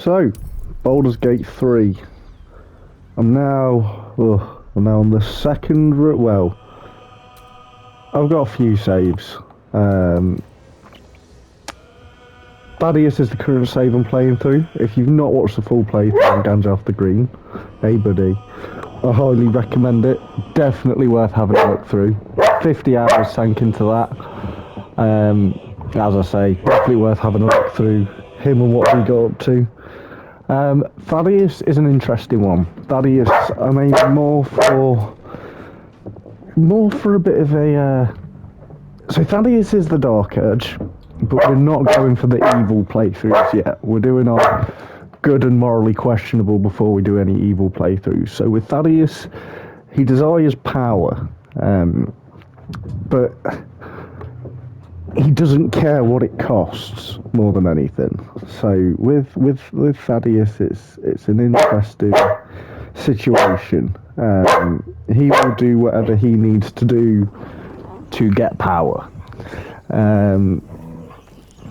So, Baldur's Gate 3. I'm now on the second route. Well, I've got a few saves. Thadeus is the current save I'm playing through. If you've not watched the full playthrough of Ganja Off the Green, hey buddy, I highly recommend it. Definitely worth having a look through. 50 hours sank into that. As I say, definitely worth having a look through him and what we got up to. Thadeus is an interesting one. Thadeus, I mean, more for a bit of a. So Thadeus is the Dark Urge, but we're not going for the evil playthroughs yet. We're doing our good and morally questionable before we do any evil playthroughs. So with Thadeus, he desires power, but he doesn't care what it costs more than anything. So with Thadeus, it's an interesting situation. He will do whatever he needs to do to get power.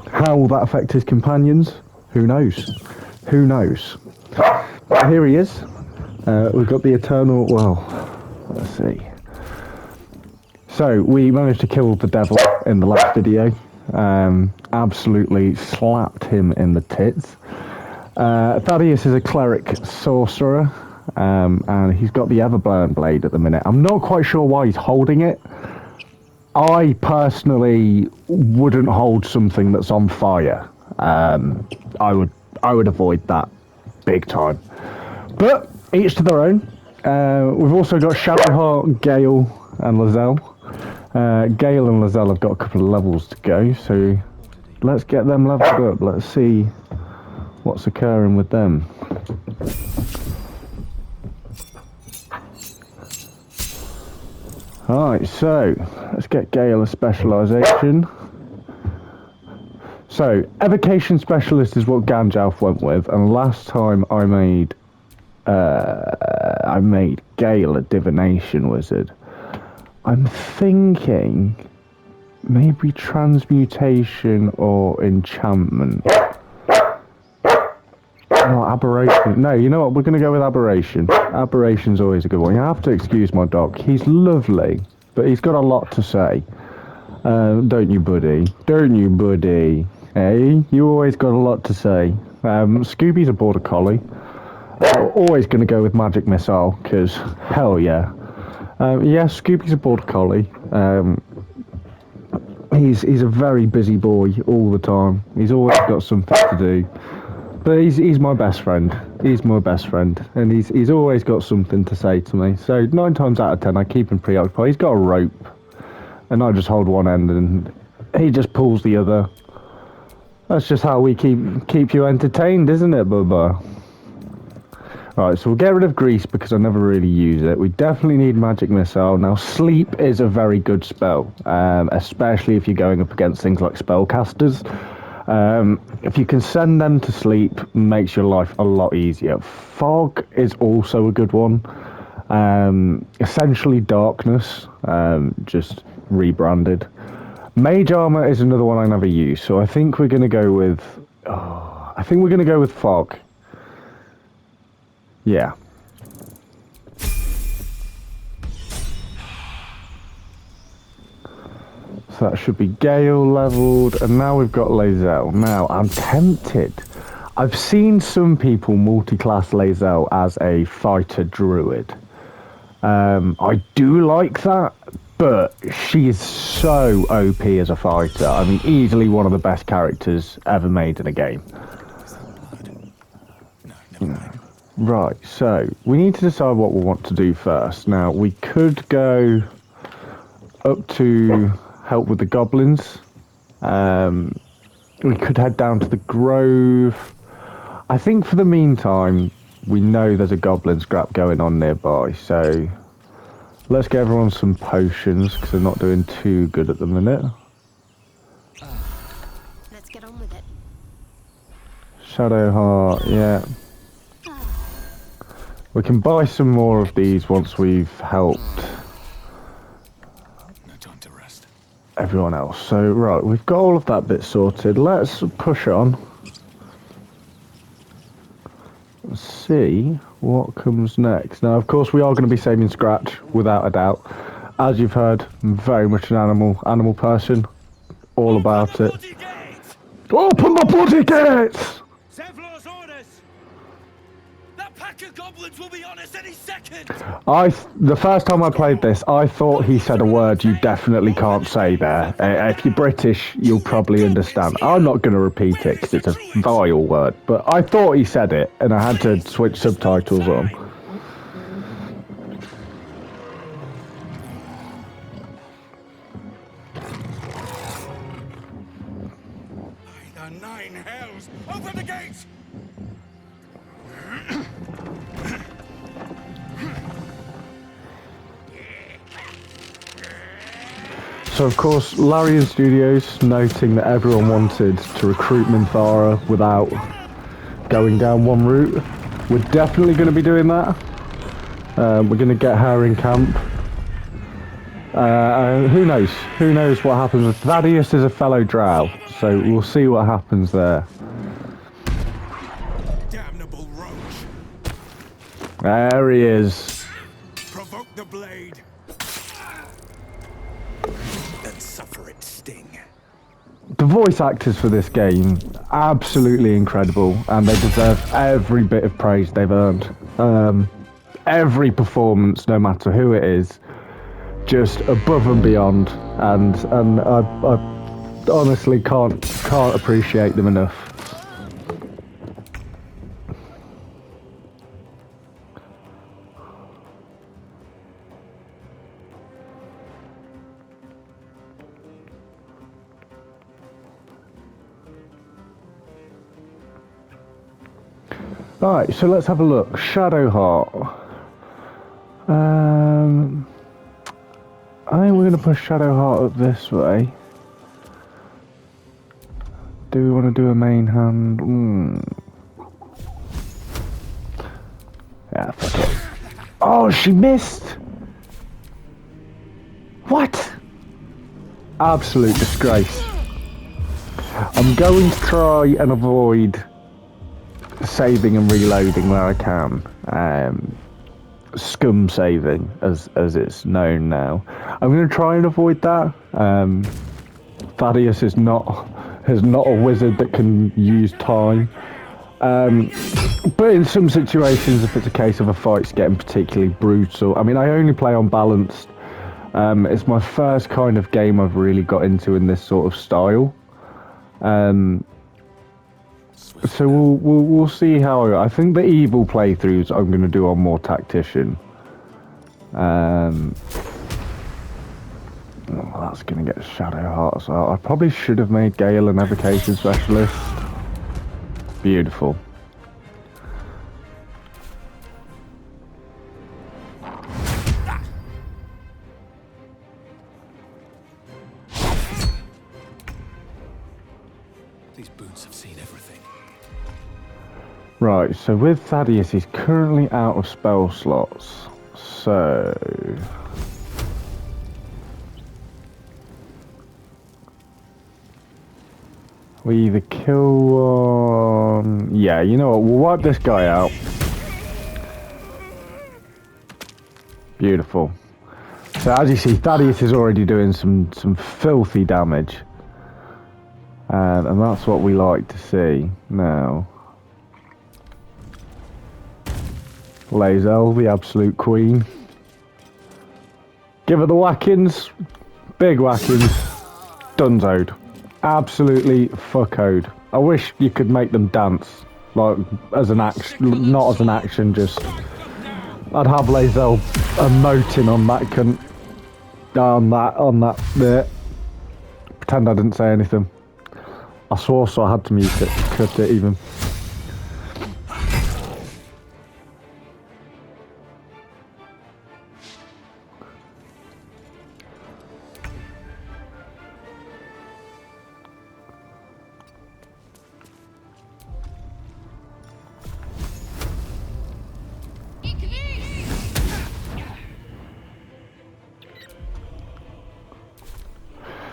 How will that affect his companions? Who knows? Who knows? But here he is. We've got the Eternal. Well, let's see. So we managed to kill the devil in the last video. Absolutely slapped him in the tits. Thadeus is a cleric sorcerer, and he's got the Everburn blade at the minute. I'm not quite sure why he's holding it. I personally wouldn't hold something that's on fire. I would avoid that big time. But each to their own. We've also got Shadowheart, Gale, and Lizelle. Gale and Lizelle have got a couple of levels to go, so let's get them leveled up. Let's see what's occurring with them. Alright, so let's get Gale a specialisation. So, Evocation Specialist is what Gandalf went with, and last time I made Gale a Divination Wizard. I'm thinking maybe Transmutation or Enchantment. Oh, Aberration. No, you know what? We're going to go with Aberration. Aberration's always a good one. You have to excuse my dog. He's lovely, but he's got a lot to say. Don't you, buddy? Don't you, buddy? Hey, you always got a lot to say. Scooby's a Border Collie. Always going to go with Magic Missile, because hell yeah. Yeah, Scooby's a Border Collie. He's a very busy boy all the time. He's always got something to do. But he's my best friend. He's my best friend, and he's always got something to say to me. So 9 times out of 10, I keep him preoccupied. He's got a rope, and I just hold one end, and he just pulls the other. That's just how we keep you entertained, isn't it, Bubba? Right, so we'll get rid of Grease because I never really use it. We definitely need Magic Missile. Now, Sleep is a very good spell, especially if you're going up against things like Spellcasters. If you can send them to sleep, makes your life a lot easier. Fog is also a good one. Essentially Darkness, just rebranded. Mage Armor is another one I never use, so I think we're going to go with... Fog. Yeah. So that should be Gale leveled, and now we've got Lizelle. Now, I'm tempted. I've seen some people multi-class Lizelle as a fighter druid. I do like that, but she is so OP as a fighter. I mean, easily one of the best characters ever made in a game. Right, so we need to decide what we want to do first. Now, we could go up to help with the goblins. We could head down to the Grove. I think for the meantime, we know there's a goblin scrap going on nearby, so let's get everyone some potions, because they're not doing too good at the minute. Let's get on with it. Shadowheart, yeah. We can buy some more of these once we've helped everyone else. So, right, we've got all of that bit sorted. Let's push on. see what comes next. Now, of course, we are going to be saving Scratch, without a doubt. As you've heard, I'm very much an animal person. All about it. Open the bloody gates! Zevlor's orders! That pack of goblins will be on us any second! The first time I played this, I thought he said a word you definitely can't say there. If you're British, you'll probably understand. I'm not going to repeat it because it's a vile word, but I thought he said it, and I had to switch subtitles on. By the nine hells! Open the gates! So of course, Larian Studios, noting that everyone wanted to recruit Minthara without going down one route, we're definitely going to be doing that. We're going to get her in camp. Who knows? Who knows what happens with Thadeus is a fellow drow, so we'll see what happens there. Damnable roach! There he is. Provoke the blade! And suffer its sting. The voice actors for this game, absolutely incredible, and they deserve every bit of praise they've earned. Every performance, no matter who it is, just above and beyond, and I honestly can't appreciate them enough. Right, so let's have a look. Shadowheart. I think we're going to push Shadowheart up this way. Do we want to do a main hand? Yeah, fuck it. Oh, she missed! What? Absolute disgrace. I'm going to try and avoid saving and reloading where I can. Scum saving, as it's known now. I'm going to try and avoid that. Thadeus is not a wizard that can use time. But in some situations, if it's a case of a fight's getting particularly brutal, I mean, I only play on balanced. It's my first kind of game I've really got into in this sort of style. So we'll see how I think the evil playthroughs I'm going to do on more tactician. That's going to get Shadowheart. So I probably should have made Gale an evocation specialist. Beautiful. These boots have seen everything. Right, so with Thadeus, he's currently out of spell slots. So we either kill one... Yeah, you know what, we'll wipe this guy out. Beautiful. So as you see, Thadeus is already doing some filthy damage. And that's what we like to see. Now, Lae'zel, the absolute queen. Give her the whackings. Big whackings. Dunzoed. Absolutely fuckoed. I wish you could make them dance. Like, as an action, not as an action, just... I'd have Lae'zel emoting on that cunt. On that bit. Pretend I didn't say anything. I swore, so I had to mute it. Cut it even.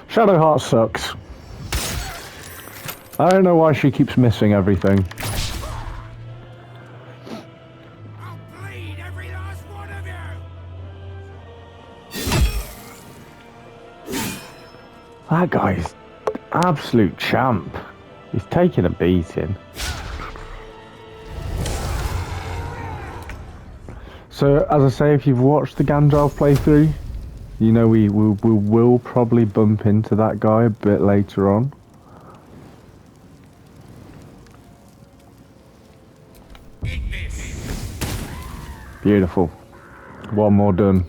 Shadowheart sucks. I don't know why she keeps missing everything. That guy's absolute champ. He's taking a beating. So, as I say, if you've watched the Gandalf playthrough, you know we will probably bump into that guy a bit later on. Beautiful. One more done.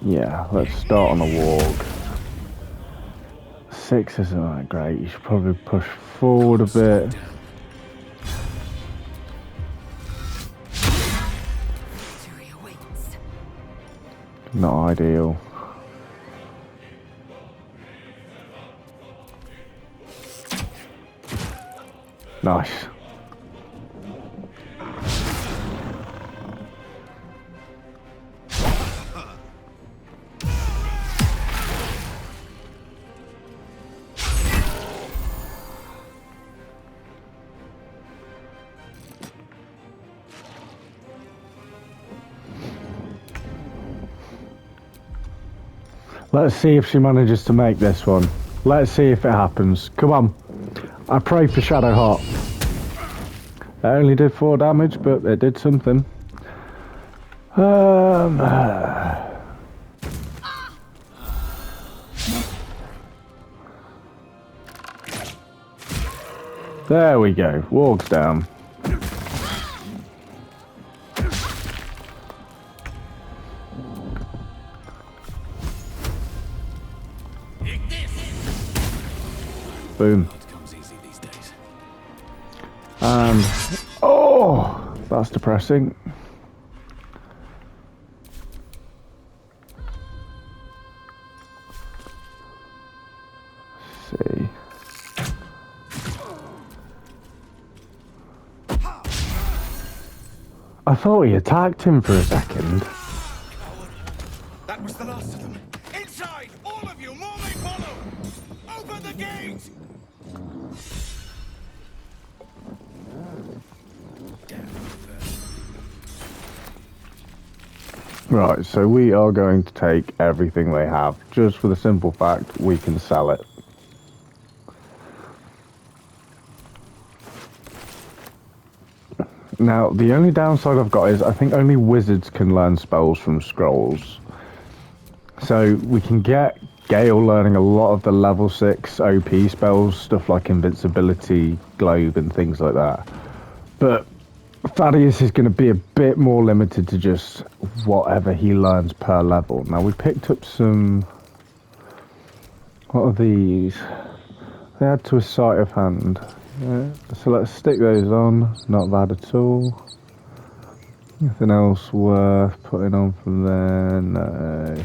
Yeah, let's start on a walk. 6 isn't that great. You should probably push forward a bit. Not ideal. Nice. Let's see if she manages to make this one. Let's see if it happens. Come on. I pray for Shadow Heart. It only did 4 damage, but it did something. There we go. Walks down. Boom. And oh, that's depressing. Let's see. I thought he attacked him for a second. That was the last of them. Inside, all of you, more may follow. Open the gate. Right, so we are going to take everything they have, just for the simple fact we can sell it. Now, the only downside I've got is I think only wizards can learn spells from scrolls. So we can get Gale learning a lot of the level 6 OP spells, stuff like invincibility, globe and things like that. But Thadeus is going to be a bit more limited to just whatever he learns per level. Now we picked up some... What are these? They add to a sight of hand. Yeah. So let's stick those on. Not bad at all. Anything else worth putting on from there? No.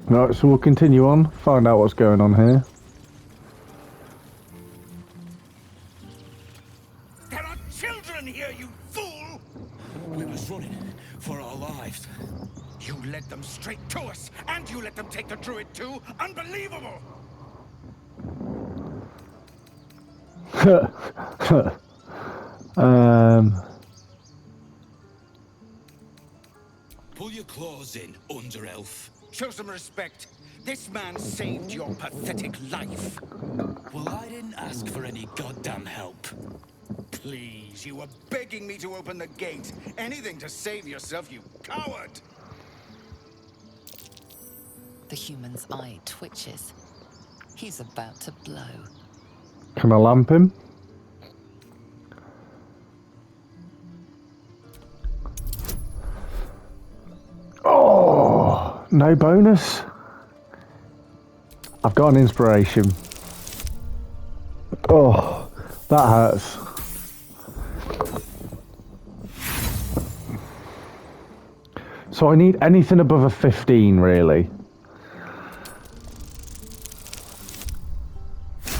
Right, so we'll continue on, find out what's going on here. There are children here, you fool! We was running for our lives. You led them straight to us, and you let them take the druid too? Unbelievable! Pull your claws in, under-elf. Show some respect. This man saved your pathetic life. Well, I didn't ask for any goddamn help. Please, you were begging me to open the gate. Anything to save yourself, you coward! The human's eye twitches. He's about to blow. Can I lamp him? Oh, no bonus? I've got an inspiration. Oh, that hurts. So I need anything above a 15, really.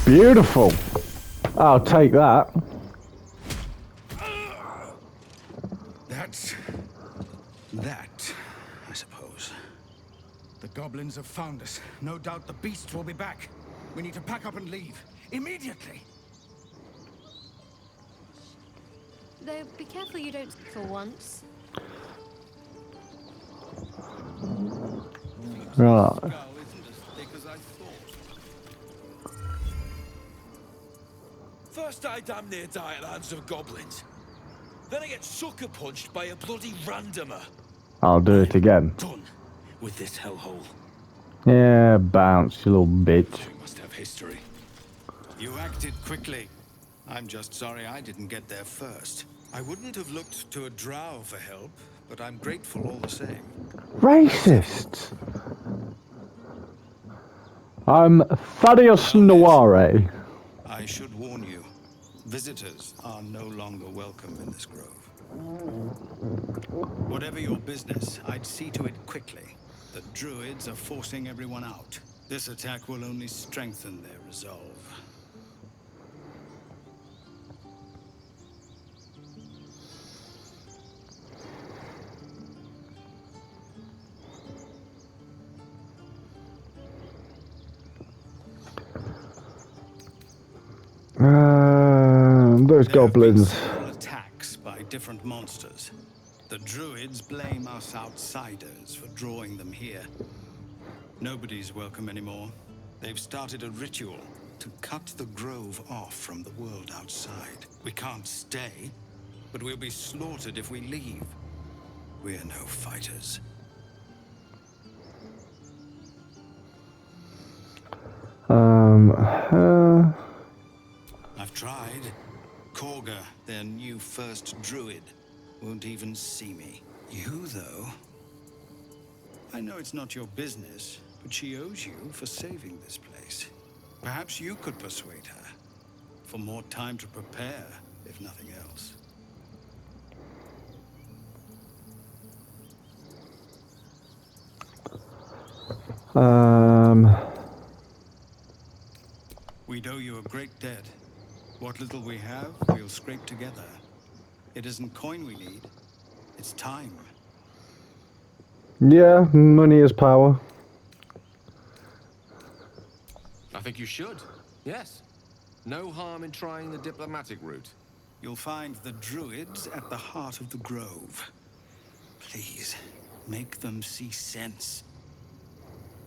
Beautiful. I'll take that. have found us. No doubt the beasts will be back. We need to pack up and leave. Immediately! Though, be careful you don't for once. Right. Skull isn't as thick as I thought. First I damn near die at the hands of goblins. Then I get sucker punched by a bloody randomer. I'll do it again. Done with this hellhole. Yeah, bounce, you little bitch. We must have history. You acted quickly. I'm just sorry I didn't get there first. I wouldn't have looked to a drow for help, but I'm grateful all the same. Racist! I'm Thaddeus Noire. I should warn you, visitors are no longer welcome in this grove. Whatever your business, I'd see to it quickly. The druids are forcing everyone out. This attack will only strengthen their resolve. Those There have been goblins. several attacks by different monsters. The druids blame us outsiders for drawing them here. Nobody's welcome anymore. They've started a ritual to cut the grove off from the world outside. We can't stay, but we'll be slaughtered if we leave. We're no fighters. I've tried. Korga, their new first druid, won't even see me. You, though? I know it's not your business, but she owes you for saving this place. Perhaps you could persuade her. For more time to prepare, if nothing else. We'd owe you a great debt. What little we have, we'll scrape together. It isn't coin we need, it's time. Yeah, money is power. I think you should. Yes. No harm in trying the diplomatic route. You'll find the druids at the heart of the grove. Please, make them see sense.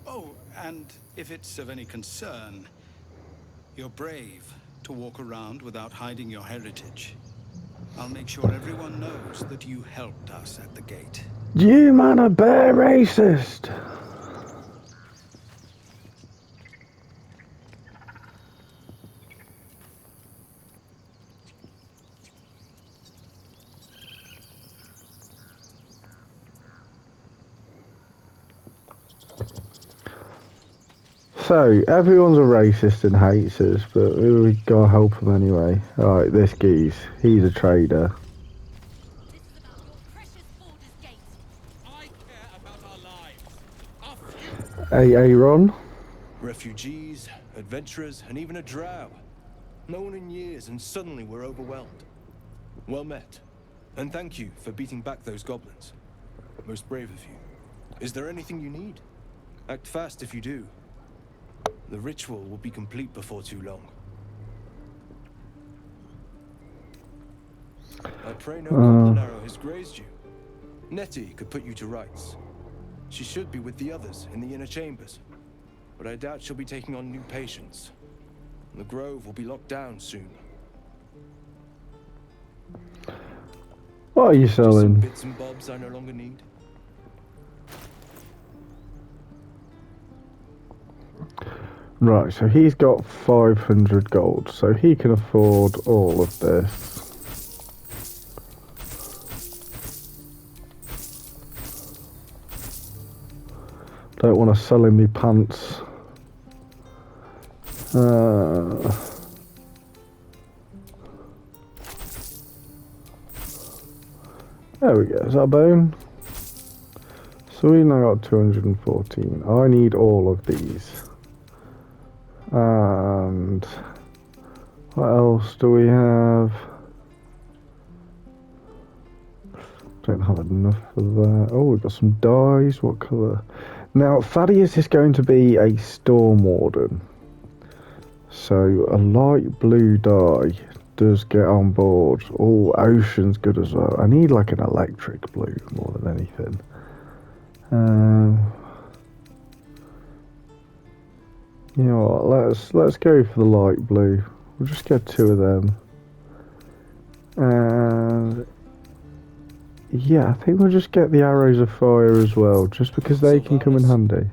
Oh, and if it's of any concern, you're brave to walk around without hiding your heritage. I'll make sure everyone knows that you helped us at the gate. You man are bare racist. So, everyone's a racist and hates us, but we gotta help them anyway. Alright, this geese, he's a trader. This is about your precious Baldur's Gate. I care about our lives. Our future. Hey, Aaron. Refugees, adventurers, and even a drow. No one in years, and suddenly we're overwhelmed. Well met. And thank you for beating back those goblins. Most brave of you. Is there anything you need? Act fast if you do. The ritual will be complete before too long. I pray no goblin arrow has grazed you. Nettie could put you to rights. She should be with the others in the inner chambers. But I doubt she'll be taking on new patients. The grove will be locked down soon. What are you Just some selling? bits and bobs I no longer need. Right, so he's got 500 gold, so he can afford all of this. Don't want to sell him me pants. There we go, is that a bone? So we now got 214. I need all of these. And what else do we have? Don't have enough for that. Oh, we've got some dyes. What colour? Now, Thaddeus is going to be a Storm Warden. So, a light blue dye does get on board. Oh, Ocean's good as well. I need like an electric blue more than anything. You know what, let's go for the light blue. We'll just get 2 of them. And yeah, I think we'll just get the arrows of fire as well, just because they can come in handy.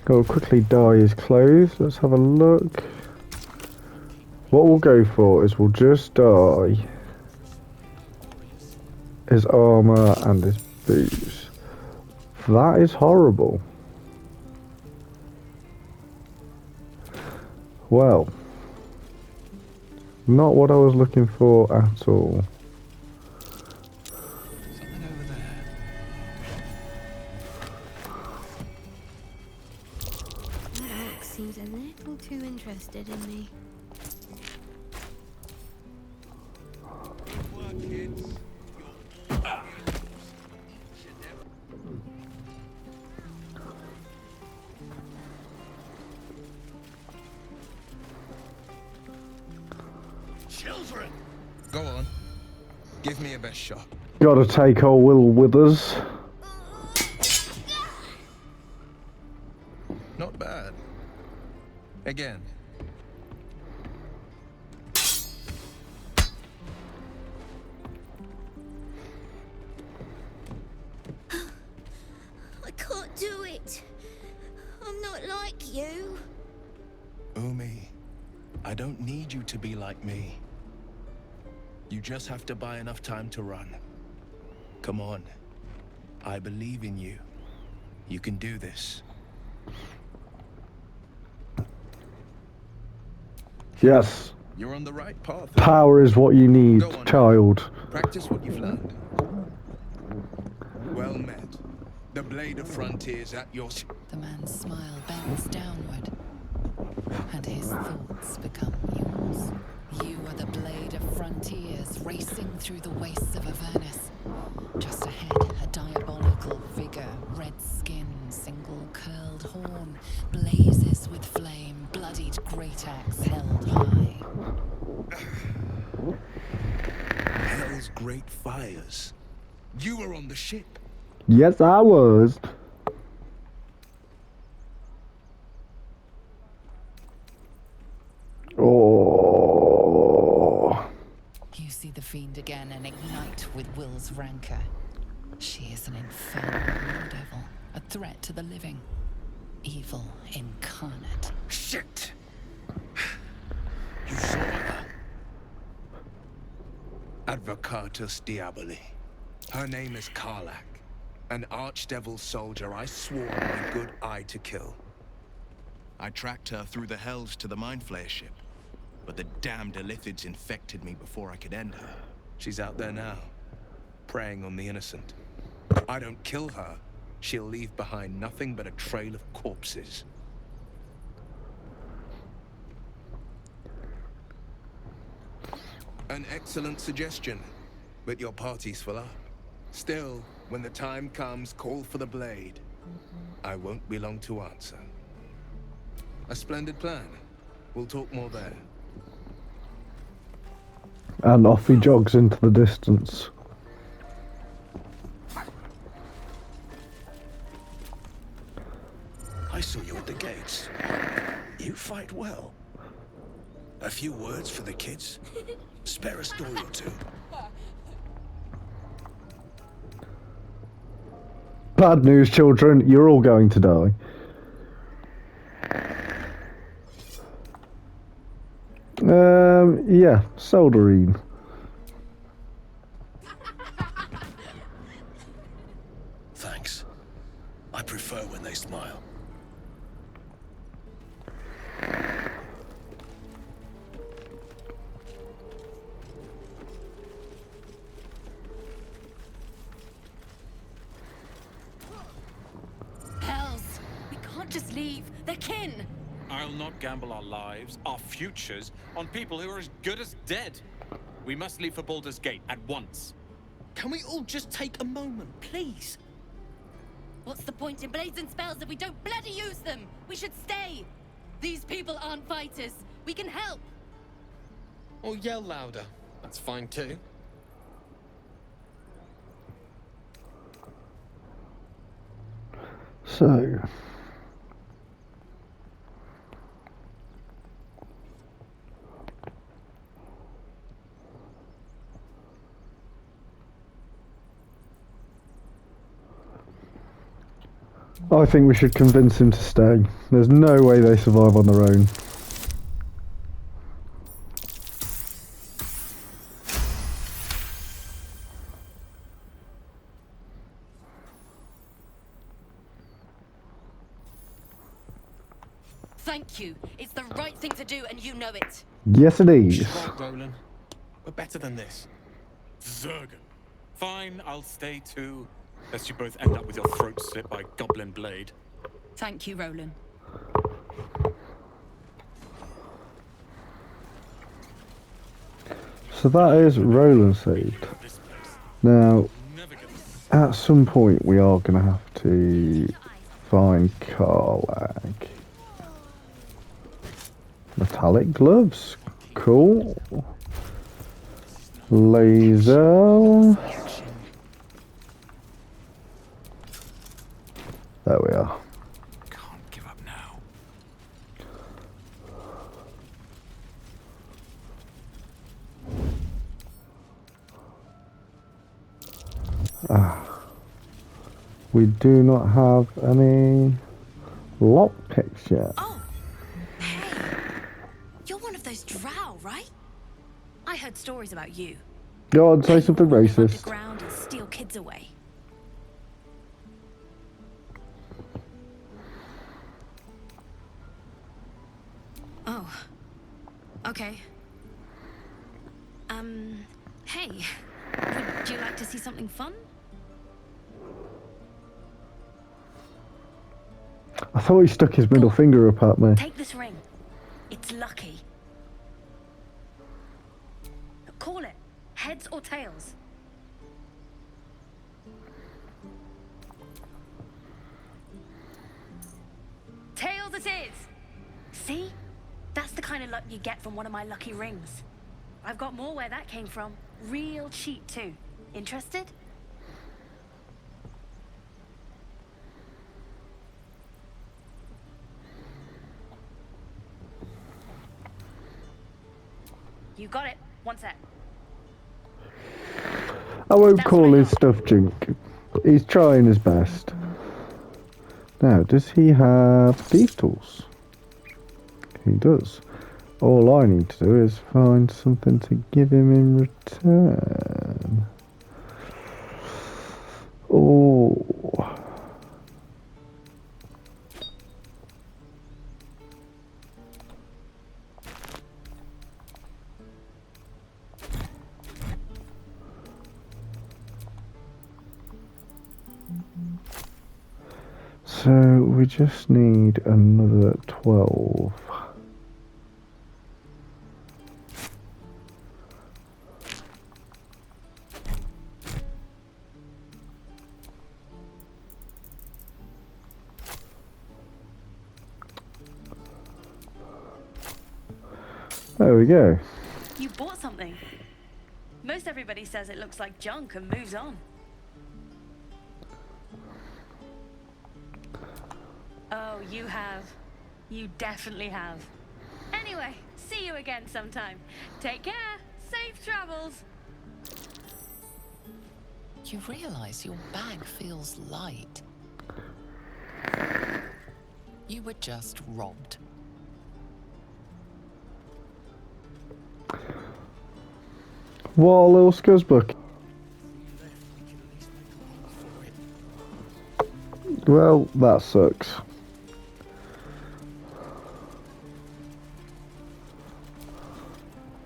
I'll quickly dye his clothes. Let's have a look. What we'll go for is we'll just dye his armor and his boots. That is horrible. Well, not what I was looking for at all. Something over there. That ox seems a little too interested in me. Children! Go on. Give me your best shot. Gotta take old Will with us. Not bad. Again. I can't do it. I'm not like you. Umi, I don't need you to be like me. You just have to buy enough time to run. Come on. I believe in you. You can do this. Yes, You're on the right path. power is what you need, Go on. child. Practice what you've learned. Well met. The blade of frontiers at your... The man's smile bends downward, and his thoughts become yours. You are the blade of frontiers racing through the wastes of Avernus. Just ahead, a diabolical vigor, red skin, single curled horn, blazes with flame, bloodied great axe held high. Hell's great fires. You were on the ship. Yes, I was. Oh. You see the fiend again and ignite with Will's rancor. She is an infernal devil, a threat to the living. Evil incarnate. Shit! You saw her. Advocatus Diaboli. Her name is Karlak, an archdevil soldier I swore my good eye to kill. I tracked her through the hells to the Mind Flayer ship, but the damned Illithids infected me before I could end her. She's out there now, preying on the innocent. I don't kill her, she'll leave behind nothing but a trail of corpses. An excellent suggestion, but your party's full up. Still, when the time comes, call for the blade. I won't be long to answer. A splendid plan. We'll talk more there. And off he jogs into the distance. I saw you at the gates. You fight well. A few words for the kids? Spare a story or two. Bad news, children. You're all going to die. Yeah, soldering. Thanks. I prefer when they smile. Hells! We can't just leave. They're kin! I'll not gamble our lives, our futures, on people who are as good as dead. We must leave for Baldur's Gate at once. Can we all just take a moment, please? What's the point in blazing spells if we don't bloody use them? We should stay. These people aren't fighters. We can help. Or yell louder. That's fine too. So, I think we should convince him to stay. There's no way they survive on their own. Thank you. It's the right thing to do, and you know it. Yes, it is. She's right, Roland. We're better than this. Zergan. Fine, I'll stay too. Lest you both end up with your throats slit by goblin blade. Thank you, Roland. So that is Roland saved. Now, at some point we are going to have to find Karlach. Metallic gloves. Cool. Laser. There we are. Can't give up now. We do not have any lockpicks yet. Oh, hey. You're one of those drow, right? I heard stories about you. Go on, say something Live racist. underground and steal kids away. Oh. Okay. Hey. Would you like to see something fun? I thought he stuck his middle finger up at me. Take this ring. It's lucky. Call it. Heads or tails? Tails it is! See? That's the kind of luck you get from one of my lucky rings. I've got more where that came from. Real cheap too. Interested? You got it. One sec. I won't That's call what I his got. stuff junk. He's trying his best. Now, does he have thieves' tools? He does. All I need to do is find something to give him in return. Oh. So we just need another 12. There we go. You bought something. Most everybody says it looks like junk and moves on. Oh, you have. You definitely have. Anyway, see you again sometime. Take care. Safe travels. You realize your bag feels light. You were just robbed. What a little scuzzbuck. Well, that sucks.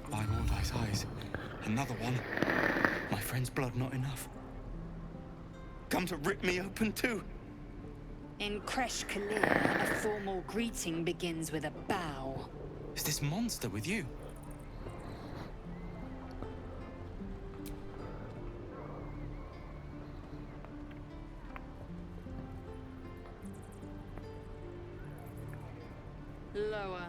By Mordai's eyes, another one. My friend's blood not enough. Come to rip me open too. In Kresh Kalir, a formal greeting begins with a bow. Is this monster with you? Lower.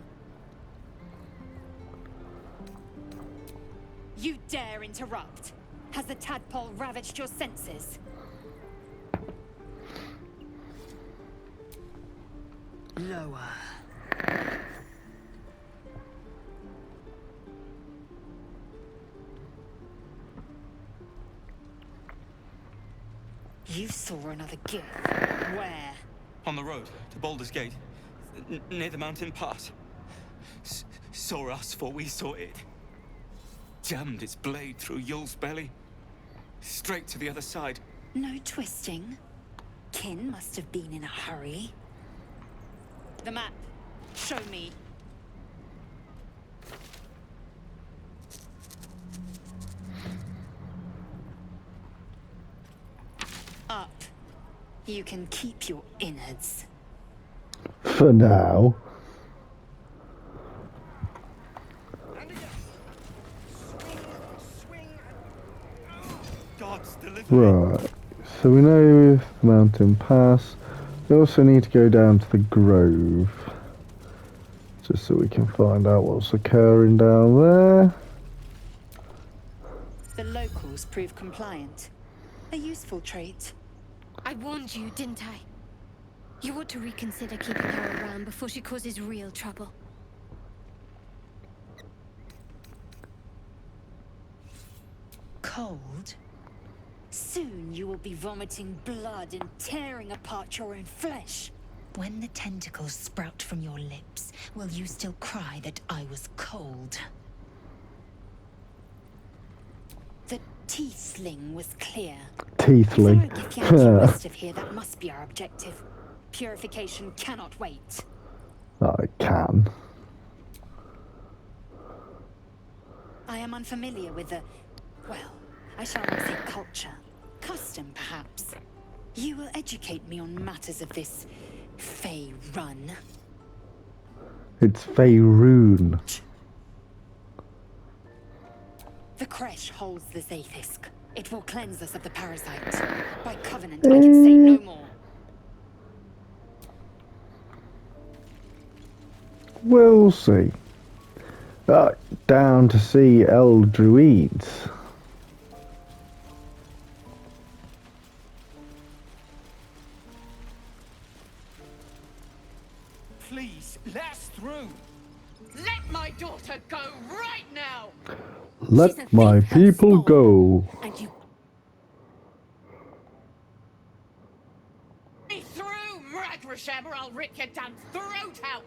You dare interrupt? Has the tadpole ravaged your senses? Lower. You saw another gift. Where? On the road to Baldur's Gate, near the mountain pass. Saw us before we saw it. Jammed its blade through Yul's belly. Straight to the other side. No twisting. Kin must have been in a hurry. The map. Show me. Up. You can keep your innards. For now. Right, so we know the mountain pass. We also need to go down to the grove, just so we can find out what's occurring down there. The locals prove compliant. A useful trait. I warned you, didn't I? You ought to reconsider keeping her around before she causes real trouble. Cold? Soon you will be vomiting blood and tearing apart your own flesh. When the tentacles sprout from your lips, will you still cry that I was cold? The teethling was clear. Teethling. Rest of here, that must be our objective. Purification cannot wait. I can. I am unfamiliar with the... well, I shall not say culture. Custom, perhaps. You will educate me on matters of this... Fey run. It's Faerun. The creche holds the Zaithisk. It will cleanse us of the parasite. By covenant, I can say no more. We'll see. Down to see El Druids. Please, let us through. Let my daughter go right now! Let my people go. And you... Be through, Mragrasham, or I'll rip your damn throat out!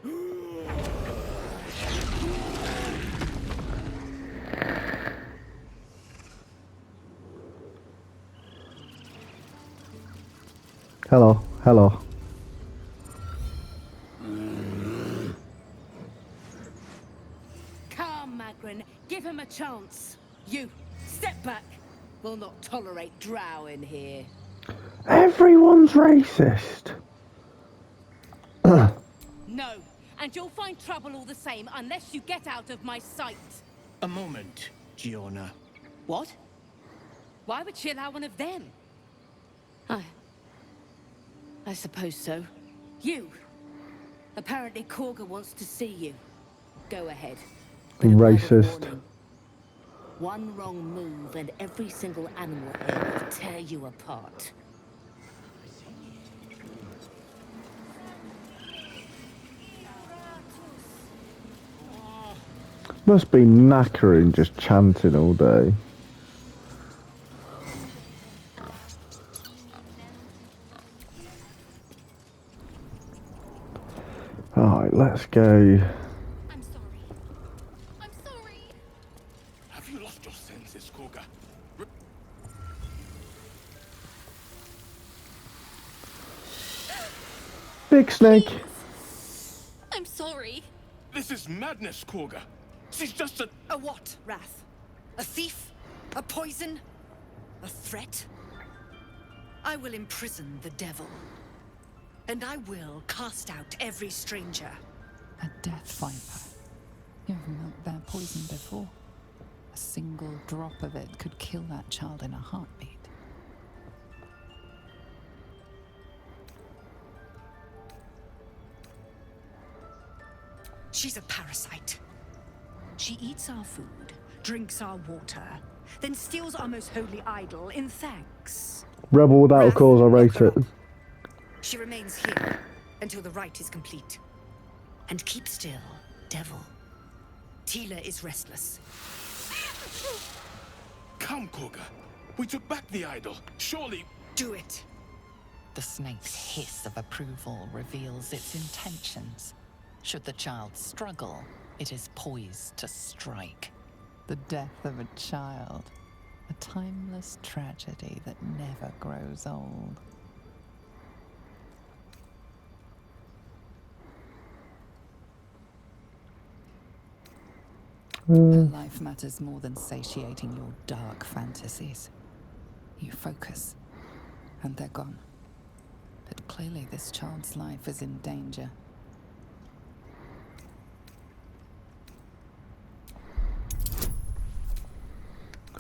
Hello, hello. Come, Magrin, give him a chance. You, step back. We'll not tolerate drow in here. Everyone's racist. No, and you'll find trouble all the same unless you get out of my sight. A moment, Giona. What? Why would she allow one of them? I suppose so. You. Apparently Korga wants to see you. Go ahead. Racist. One wrong move and every single animal here will tear you apart. Must be knackering just chanting all day. Alright, let's go. I'm sorry. I'm sorry. Have you lost your senses, Korga? Big snake. I'm sorry. This is madness, Korga. She's just a... A what, Wrath? A thief? A poison? A threat? I will imprison the devil. And I will cast out every stranger. A death viper. You've milked their poison before. A single drop of it could kill that child in a heartbeat. She's a parasite. She eats our food, drinks our water, then steals our most holy idol in thanks. Rebel without a cause, I rate it. She remains here until the rite is complete. And keep still, devil. Tila is restless. Come, Koga. We took back the idol. Surely... Do it. The snake's hiss of approval reveals its intentions. Should the child struggle, it is poised to strike. The death of a child, a timeless tragedy that never grows old. Life matters more than satiating your dark fantasies. You focus, and they're gone. But clearly this child's life is in danger.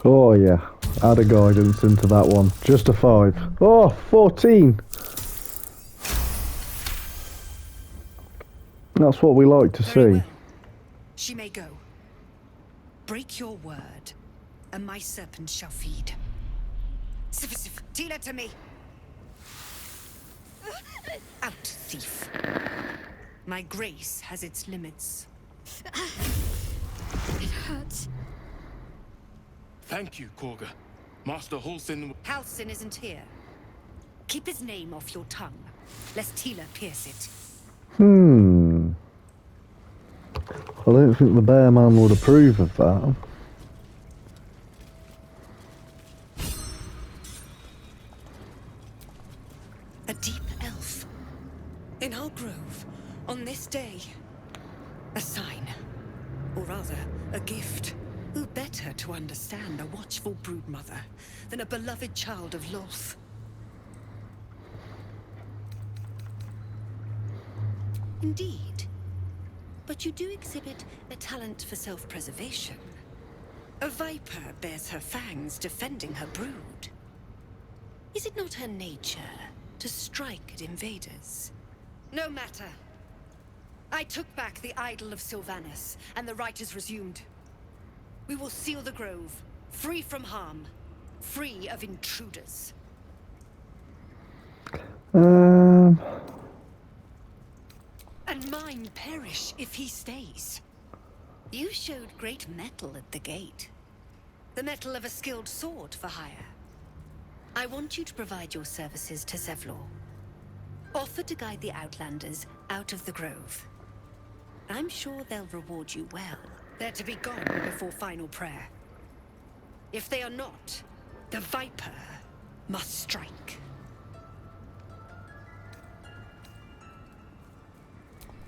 Oh yeah, add a guidance into that one. Just a 5. Oh, 14! That's what we like to see. Well. She may go. Break your word, and my serpent shall feed. Sif, Tila to me! Out, thief. My grace has its limits. It hurts. Thank you, Koga. Master Halsin... Halsin isn't here. Keep his name off your tongue, lest Tila pierce it. I don't think the bear man would approve of that. A deep elf. In our grove, on this day. A sign. Or rather, a gift. Who better to understand a watchful broodmother than a beloved child of Loth? Indeed. But you do exhibit a talent for self-preservation. A viper bears her fangs defending her brood. Is it not her nature to strike at invaders? No matter. I took back the idol of Sylvanus, and the rite is resumed. We will seal the grove, free from harm, free of intruders. And mine perish if he stays. You showed great mettle at the gate. The mettle of a skilled sword for hire. I want you to provide your services to Zevlor. Offer to guide the Outlanders out of the grove. I'm sure they'll reward you well. They're to be gone before final prayer. If they are not, the Viper must strike.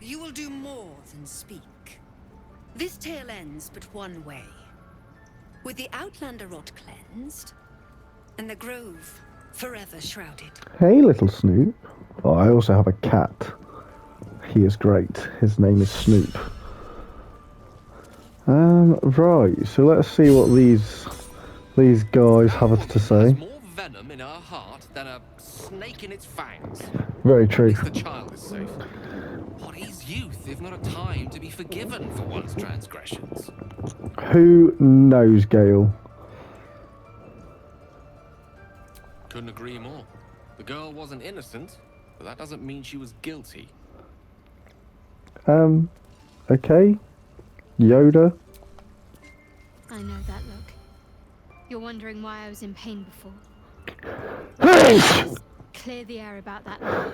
You will do more than speak. This tale ends but one way. With the Outlander rot cleansed, and the grove forever shrouded. Hey, little Snoop. Oh, I also have a cat. He is great. His name is Snoop. Right, so let's see what these guys have to say. There's more venom in her heart than a snake in its fangs. Very true. At least the child is safe. What is youth if not a time to be forgiven for one's transgressions? Who knows, Gale? Couldn't agree more. The girl wasn't innocent, but that doesn't mean she was guilty. Okay. Yoda. I know that look. You're wondering why I was in pain before. Just clear the air about that now.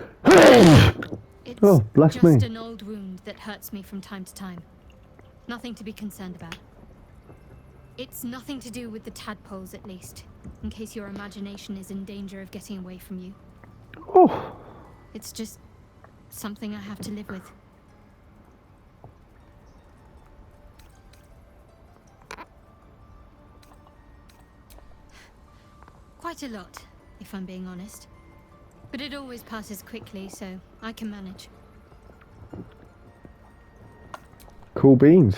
It's bless me. just an old wound that hurts me from time to time. Nothing to be concerned about. It's nothing to do with the tadpoles, at least, in case your imagination is in danger of getting away from you. Oh. It's just something I have to live with. Quite a lot, if I'm being honest. But it always passes quickly, so I can manage. Cool beans.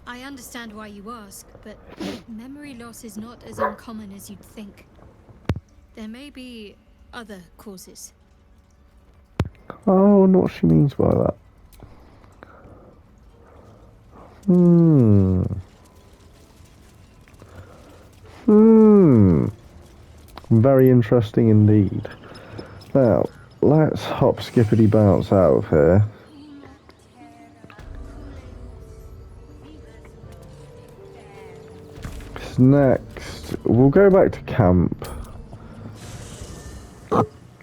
I understand why you ask, but memory loss is not as uncommon as you'd think. There may be other causes. Oh, I wonder what she means by that. Very interesting indeed. Now, let's hop skippity bounce out of here. Next, we'll go back to camp.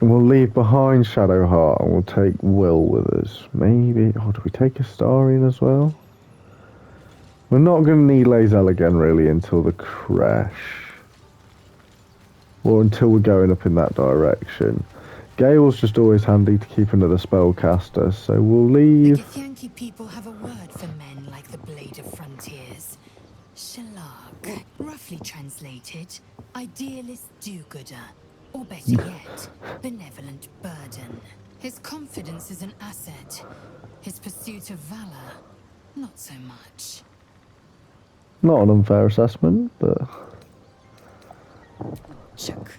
We'll leave behind Shadowheart and we'll take Will with us. Maybe, oh, do we take Astarion as well? We're not going to need Lae'zel again really until the crash. Or until we're going up in that direction. Gale's just always handy to keep another spellcaster, so we'll leave. The Githyanki people have a word for men like the Blade of Frontiers. Shalag. Roughly translated, idealist do-gooder. Or better yet, benevolent burden. His confidence is an asset. His pursuit of valor, not so much. Not an unfair assessment, but... Chuck,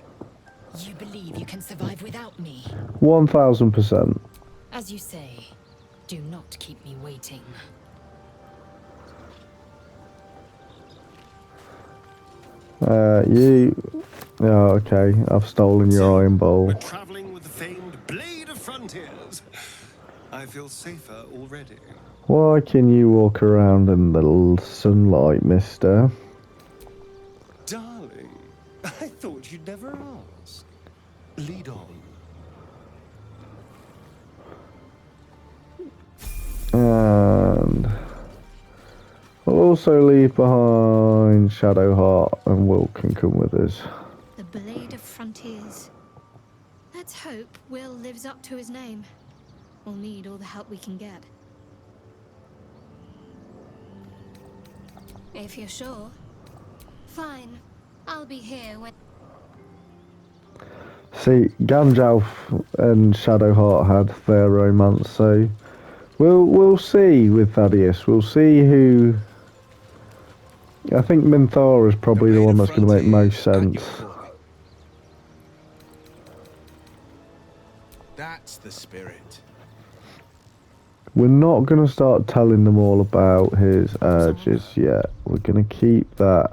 you believe you can survive without me? 1000%. As you say, do not keep me waiting. Oh, okay, I've stolen your iron bowl. We're traveling with the famed Blade of Frontiers. I feel safer already. Why can you walk around in the sunlight, mister? Darling, I thought you'd never ask. Lead on. And we'll also leave behind Shadowheart, and Will can come with us. The Blade of Frontiers. Let's hope Will lives up to his name. We'll need all the help we can get. If you're sure. Fine. I'll be here when... See, Gandalf and Shadowheart had their romance, so we'll see with Thaddeus. We'll see who... I think Minthara is probably the one that's going to make most sense. That's the spirit. We're not going to start telling them all about his urges yet. We're going to keep that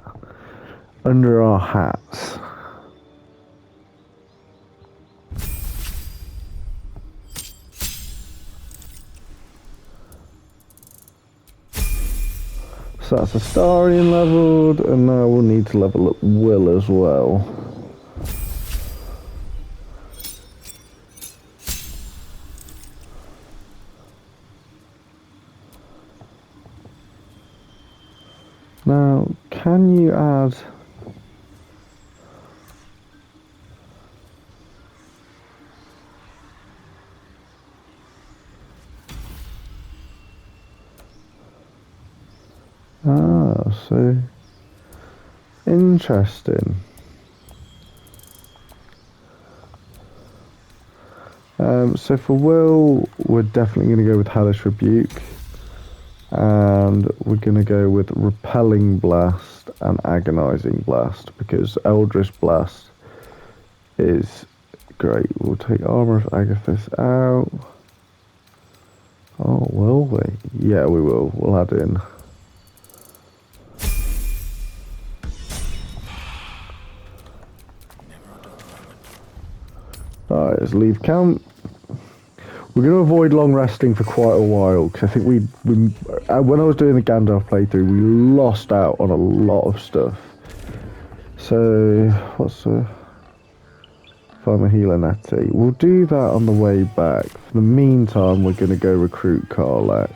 under our hats. So that's Astarion leveled, and now we'll need to level up Will as well. Now, can you add... Ah, so... Interesting. So for Will, we're definitely going to go with Hellish Rebuke. And we're going to go with Repelling Blast and Agonizing Blast, because Eldritch Blast is great. We'll take Armor of Agathis out. Oh, will we? Yeah, we will. We'll add in. Alright, let's leave camp. We're going to avoid long resting for quite a while, because I think when I was doing the Gandalf playthrough, we lost out on a lot of stuff. So, what's the... Find my healer natty. We'll do that on the way back. For the meantime, we're going to go recruit Karlach.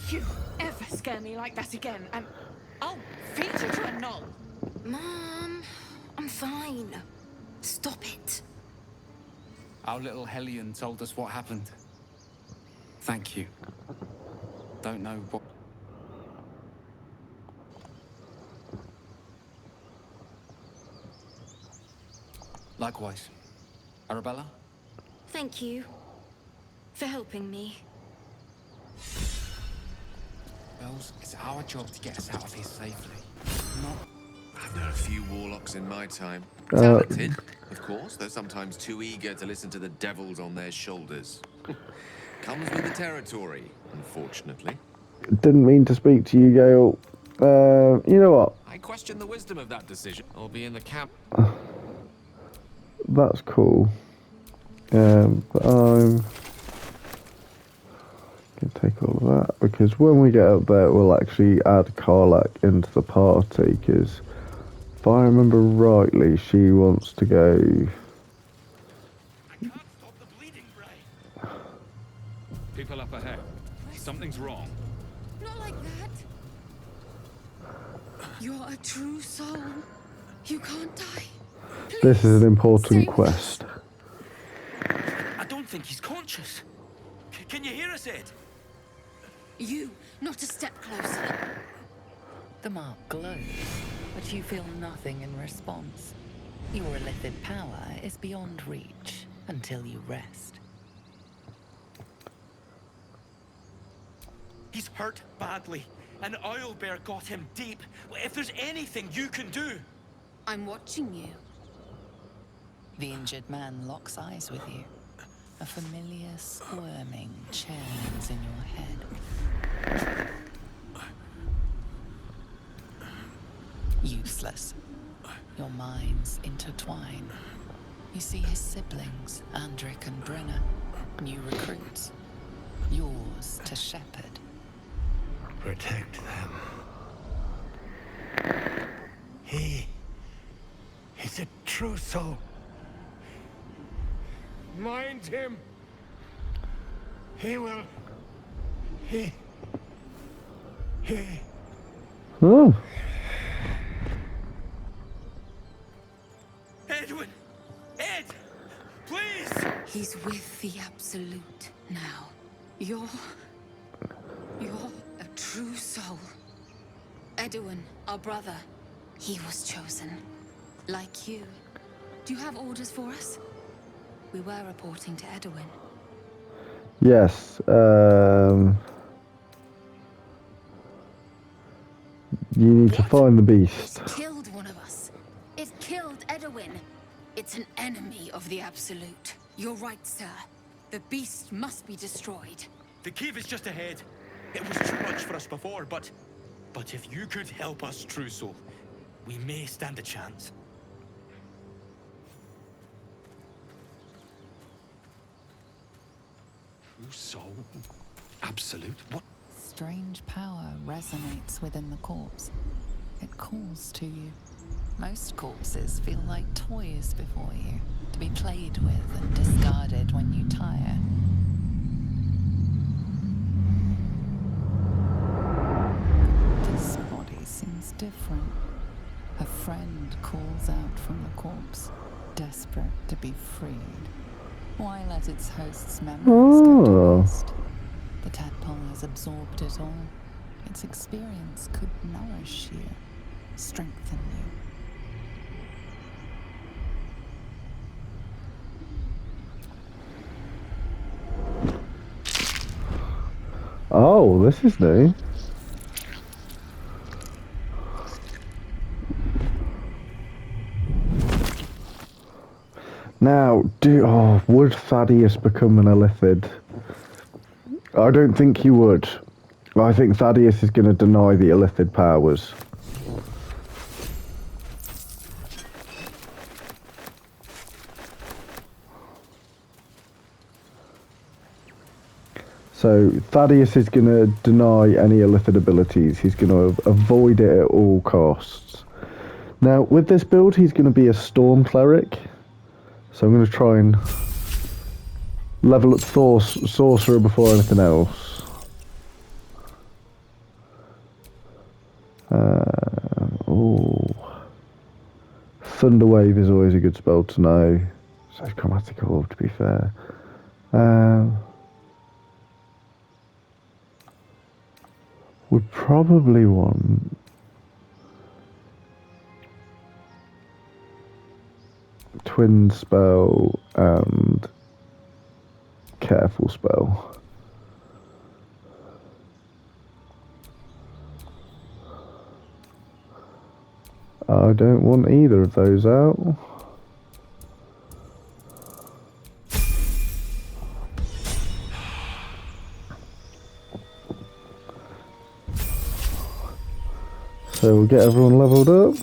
You ever scare me like that again, and I'll feed you to a knoll. Mom, I'm fine. Stop it. Our little Hellion told us what happened. Thank you. Don't know what... Likewise. Arabella? Thank you for helping me. Miles. It's our job to get us out of here safely. Not... I've known a few warlocks in my time. Uh, Talented, of course, though sometimes too eager to listen to the devils on their shoulders. Comes with the territory, unfortunately. Didn't mean to speak to you, Gale. You know what? I question the wisdom of that decision. I'll be in the camp. That's cool. But I'm gonna take all of that because when we get up there, we'll actually add Karlak into the party. Because if I remember rightly, she wants to go. I can't stop the bleeding, Bray. People up ahead. Something's wrong. Not like that. You're a true soul. You can't die. Please, This is an important save quest. I don't think he's conscious. Can you hear us, Ed? You, not a step closer. The mark glows, but you feel nothing in response. Your illithid power is beyond reach until you rest. He's hurt badly. An owlbear got him deep. If there's anything you can do... I'm watching you. The injured man locks eyes with you. A familiar squirming churns in your head. Useless. Your minds intertwine. You see his siblings, Andric and Brenna, new recruits. Yours to shepherd. Protect them. He is a true soul. Mind him. He will. He. Oh. Edwin! Ed! Please! He's with the Absolute now. You're a true soul. Edwin, our brother, he was chosen. Like you. Do you have orders for us? We were reporting to Edwin. Yes. You need to find the beast. It's killed one of us. It killed Edwin. It's an enemy of the Absolute. You're right, sir. The beast must be destroyed. The cave is just ahead. It was too much for us before, but if you could help us, True Soul, we may stand a chance. True Soul? Absolute? What? Strange power resonates within the corpse. It calls to you. Most corpses feel like toys before you, to be played with and discarded when you tire. This body seems different. A friend calls out from the corpse, desperate to be freed. Why let its host's memories go to waste? The tadpole has absorbed it all. Its experience could nourish you, strengthen you. Oh, this is new. Now, would Thaddeus become an illithid? I don't think he would. I think Thadeus is going to deny the illithid powers. So Thaddeus is going to deny any illithid abilities. He's going to avoid it at all costs. Now, with this build, he's going to be a storm cleric. So I'm going to try and level up sorcerer before anything else. Thunderwave is always a good spell to know. So chromatic orb, to be fair. Would probably want twin spell and careful spell. I don't want either of those out. So we'll get everyone leveled up.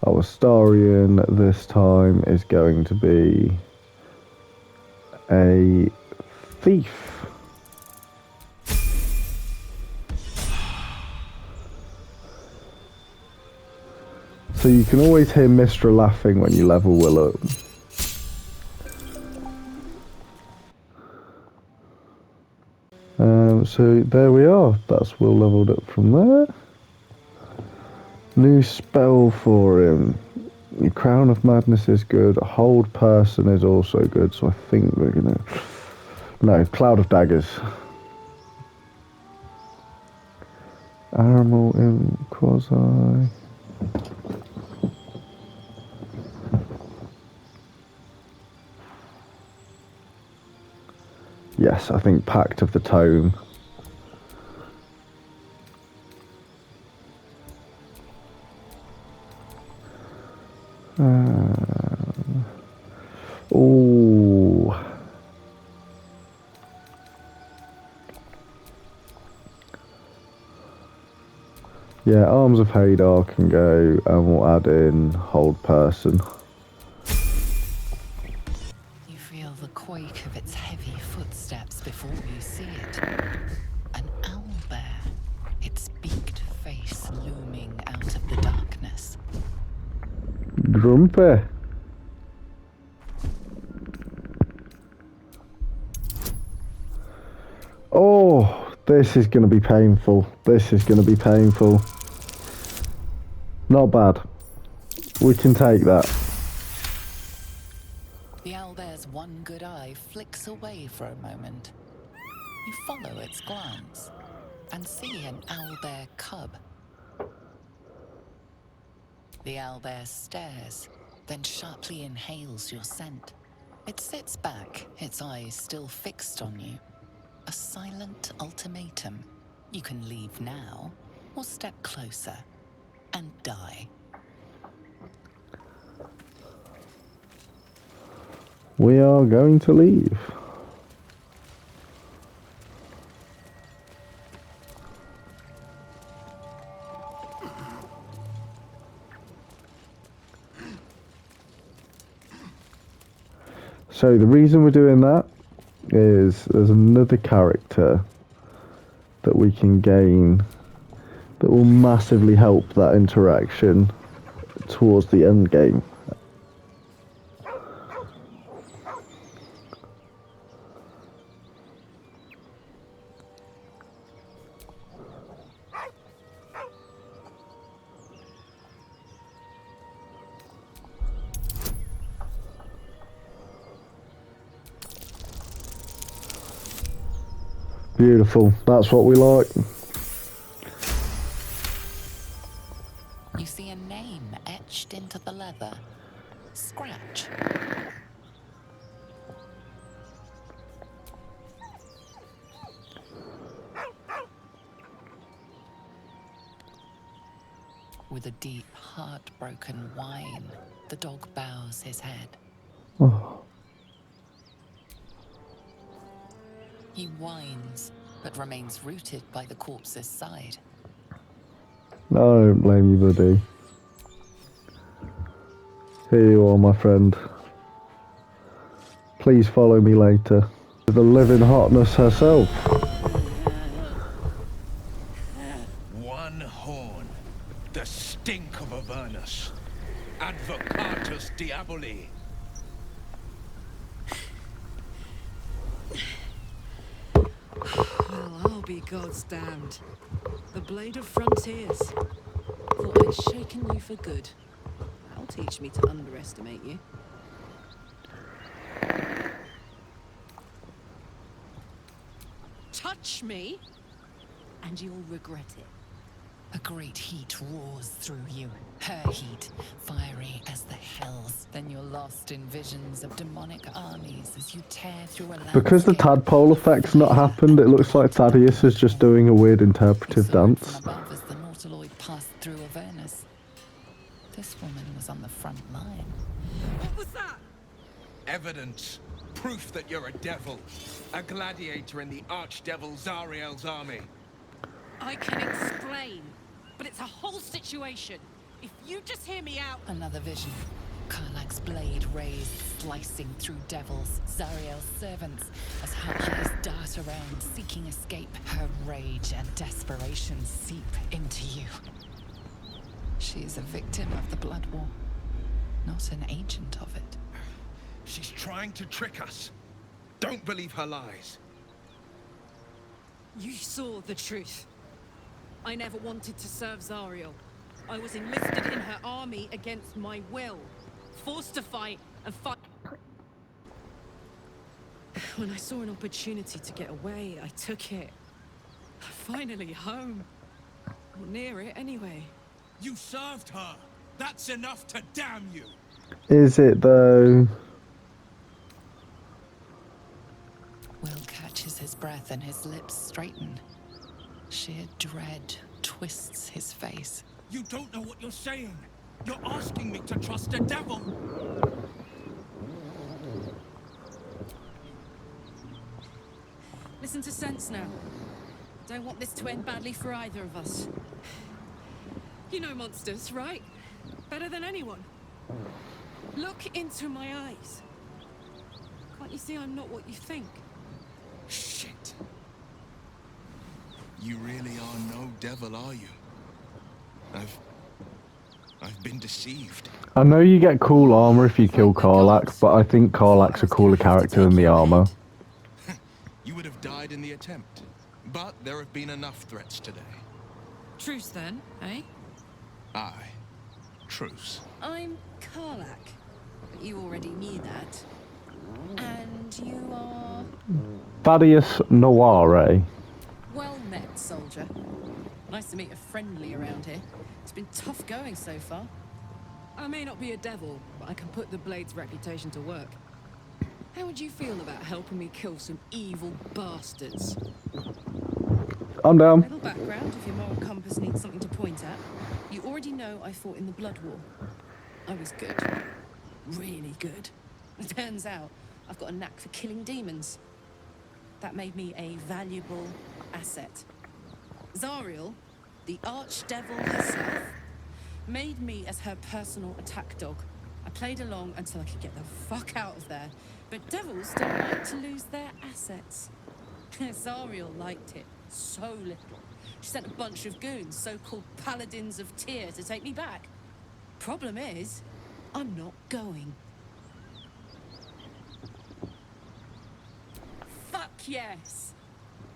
Our Starian this time is going to be a thief. So you can always hear Mistra laughing when you level Will up. So there we are. That's Will leveled up from there. New spell for him. The Crown of Madness is good. Hold Person is also good. So I think we're gonna... No, Cloud of Daggers. Animal in Quasi. Yes, I think Pact of the Tome. Oh. Yeah, Arms of Hadar can go, and we'll add in Hold Person. You feel the quake of its heavy footsteps before you see it. An owlbear, its beaked face looming out of the darkness. Grumpy. Oh, this is going to be painful. This is going to be painful. Not bad. We can take that. The owlbear's one good eye flicks away for a moment. You follow its glance and see an owlbear cub. The owlbear stares, then sharply inhales your scent. It sits back, its eyes still fixed on you. A silent ultimatum. You can leave now, or step closer and die. We are going to leave. So the reason we're doing that is there's another character that we can gain that will massively help that interaction towards the end game. Beautiful, that's what we like. You see a name etched into the leather. Scratch. With a deep, heartbroken whine, the dog bows his head. Oh. He whines, but remains rooted by the corpse's side. I don't blame you, buddy. Here you are, my friend. Please follow me later. The living hotness herself. One horn, the stink of Avernus. Advocatus Diaboli. Well, I'll be God's damned. The Blade of Frontiers. Thought I'd shaken you for good. That'll teach me to underestimate you. Touch me, and you'll regret it. A great heat roars through you, her heat, fiery as the hells. Then you're lost in visions of demonic armies as you tear through a landscape. Because the tadpole effect's not happened, it looks like Thaddeus is just doing a weird interpretive dance. Above as the on the front line. What was that? Evidence. Proof that you're a devil. A gladiator in the archdevil Zariel's army. I can explain, but it's a whole situation. If you just hear me out... Another vision. Karlach's blade raised, slicing through devils, Zariel's servants, as her eyes dart around, seeking escape. Her rage and desperation seep into you. She is a victim of the Blood War, not an agent of it. She's trying to trick us. Don't believe her lies. You saw the truth. I never wanted to serve Zariel. I was enlisted in her army against my will. Forced to fight and fight. When I saw an opportunity to get away, I took it. Finally home. Or near it, anyway. You served her. That's enough to damn you. Is it though? Will catches his breath and his lips straighten. Sheer dread twists his face. You don't know what you're saying. You're asking me to trust a devil. Listen to sense now. Don't want this to end badly for either of us. You know monsters, right? Better than anyone. Look into my eyes. Can't you see I'm not what you think? Shit. You really are no devil, are you? I've been deceived. I know you get cool armor if you kill Karlach, but I think Karlach's a cooler character than the armor. You would have died in the attempt. But there have been enough threats today. Truce then, eh? Aye. Truce. I'm Karlach. But you already knew that. And you are... Thaddeus Noire. Well met, soldier. Nice to meet a friendly around here. It's been tough going so far. I may not be a devil, but I can put the Blade's reputation to work. How would you feel about helping me kill some evil bastards? I'm down. Little background if your moral compass needs something to point at. You already know I fought in the Blood War. I was good. Really good. It turns out I've got a knack for killing demons. That made me a valuable asset. Zariel, the archdevil herself, made me as her personal attack dog. I played along until I could get the fuck out of there. But devils don't like to lose their assets. Zariel liked it so little. She sent a bunch of goons, so-called paladins of Tyr, to take me back. Problem is, I'm not going. Fuck yes!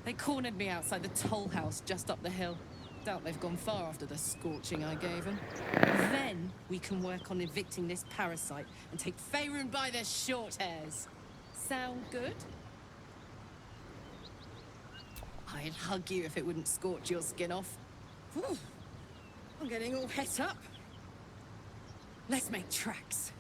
They cornered me outside the toll house just up the hill. Doubt they've gone far after the scorching I gave them. Then we can work on evicting this parasite and take Faerun by their short hairs. Sound good? I'd hug you if it wouldn't scorch your skin off. Whew. I'm getting all het up. Let's make tracks.